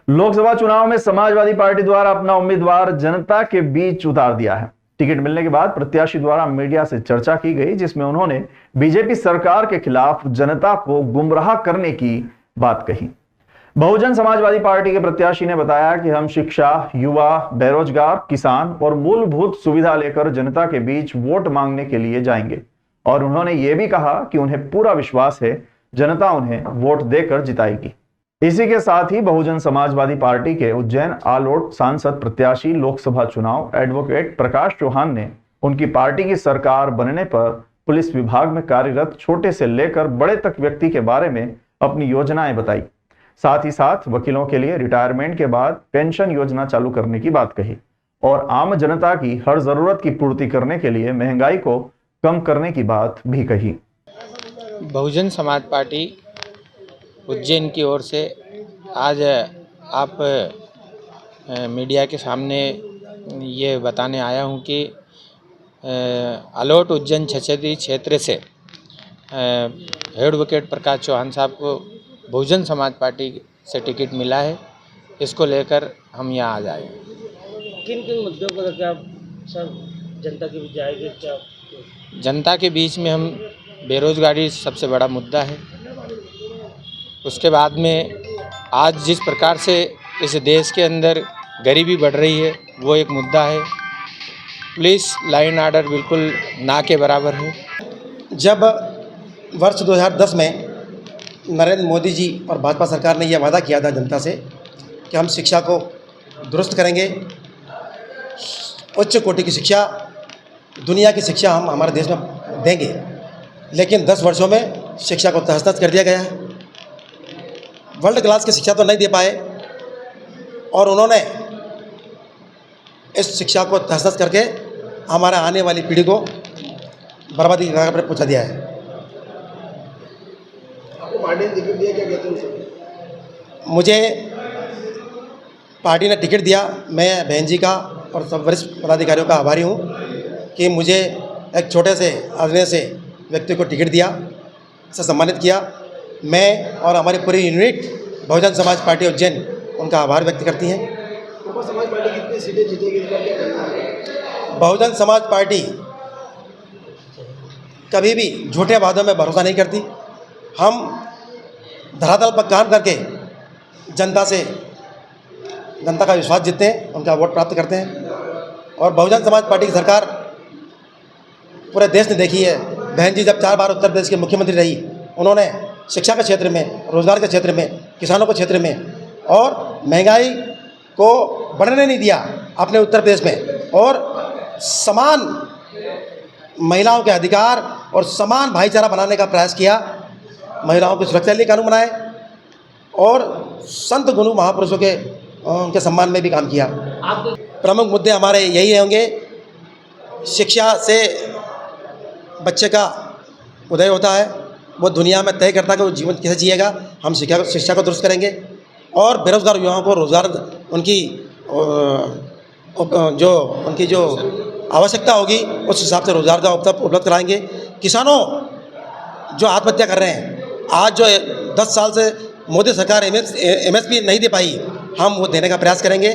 लोकसभा चुनाव में समाजवादी पार्टी द्वारा अपना उम्मीदवार जनता के बीच उतार दिया है। टिकट मिलने के बाद प्रत्याशी द्वारा मीडिया से चर्चा की गई, जिसमें उन्होंने बीजेपी सरकार के खिलाफ जनता को गुमराह करने की बात कही। बहुजन समाजवादी पार्टी के प्रत्याशी ने बताया कि हम शिक्षा, युवा, बेरोजगार, किसान और मूलभूत सुविधा लेकर जनता के बीच वोट मांगने के लिए जाएंगे। और उन्होंने ये भी कहा कि उन्हें पूरा विश्वास है जनता उन्हें वोट देकर जिताएगी। इसी के साथ ही बहुजन समाजवादी पार्टी के उज्जैन आलोट सांसद प्रत्याशी लोकसभा चुनाव एडवोकेट प्रकाश चौहान ने उनकी पार्टी की सरकार बनने पर पुलिस विभाग में कार्यरत छोटे से लेकर बड़े तक व्यक्ति के बारे में अपनी योजनाएं बताई। साथ ही साथ वकीलों के लिए रिटायरमेंट के बाद पेंशन योजना चालू करने की बात कही और आम जनता की हर जरूरत की पूर्ति करने के लिए महंगाई को कम करने की बात भी कही। बहुजन समाज पार्टी उज्जैन की ओर से आज आप मीडिया के सामने ये बताने आया हूँ कि आलोट उज्जैन छछदी क्षेत्र से एडवोकेट प्रकाश चौहान साहब को बहुजन समाज पार्टी से टिकट मिला है। इसको लेकर हम यहाँ आ जाए। किन किन मुद्दों को लेकर आप सर जनता के बीच जाएंगे? क्या जनता के बीच में हम बेरोजगारी सबसे बड़ा मुद्दा है। उसके बाद में आज जिस प्रकार से इस देश के अंदर गरीबी बढ़ रही है वो एक मुद्दा है। पुलिस लाइन आर्डर बिल्कुल ना के बराबर है। जब वर्ष 2010 में नरेंद्र मोदी जी और भाजपा सरकार ने यह वादा किया था जनता से कि हम शिक्षा को दुरुस्त करेंगे, उच्च कोटि की शिक्षा, दुनिया की शिक्षा हम हमारे देश में देंगे, लेकिन 10 वर्षों में शिक्षा को तहस-नहस कर दिया गया है। वर्ल्ड क्लास की शिक्षा तो नहीं दे पाए और उन्होंने इस शिक्षा को तहस-नहस करके हमारा आने वाली पीढ़ी को बर्बादी के पर पहुंचा दिया है। आपको पार्टी ने टिकट दिया, क्या कहते हैं? मुझे पार्टी ने टिकट दिया। मैं बहन जी का और सब वरिष्ठ पदाधिकारियों का आभारी हूँ कि मुझे एक छोटे से आदमी से व्यक्ति को टिकट दिया, से सम्मानित किया। मैं और हमारी पूरी यूनिट बहुजन समाज पार्टी उज्जैन उनका आभार व्यक्त करती हैं। समाज पार्टी कितनी सीटें जीतेगी? बहुजन समाज पार्टी कभी भी झूठे वादों में भरोसा नहीं करती। हम धरातल पर काम करके जनता का विश्वास जीतते हैं, उनका वोट प्राप्त करते हैं। और बहुजन समाज पार्टी की सरकार पूरे देश ने देखी है। बहन जी जब 4 बार उत्तर प्रदेश के मुख्यमंत्री रही, उन्होंने शिक्षा के क्षेत्र में, रोजगार के क्षेत्र में, किसानों के क्षेत्र में और महंगाई को बढ़ने नहीं दिया अपने उत्तर प्रदेश में, और समान महिलाओं के अधिकार और समान भाईचारा बनाने का प्रयास किया। महिलाओं की सुरक्षा के लिए कानून बनाए और संत गुरु महापुरुषों के उनके सम्मान में भी काम किया। प्रमुख मुद्दे हमारे यही होंगे। शिक्षा से बच्चे का उदय होता है, वो दुनिया में तय करता है कि वो जीवन कैसे जिएगा। हम शिक्षा को दुरुस्त करेंगे और बेरोजगार युवाओं को रोजगार, उनकी जो आवश्यकता होगी उस हिसाब से रोजगार का उपलब्ध कराएंगे। किसानों जो आत्महत्या कर रहे हैं, आज जो 10 साल से मोदी सरकार MSP नहीं दे पाई, हम वो देने का प्रयास करेंगे।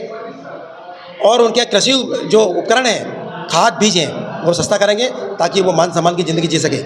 और उनके कृषि जो उपकरण हैं, खाद बीज हैं, वो सस्ता करेंगे ताकि वो मान सम्मान की ज़िंदगी जी सके।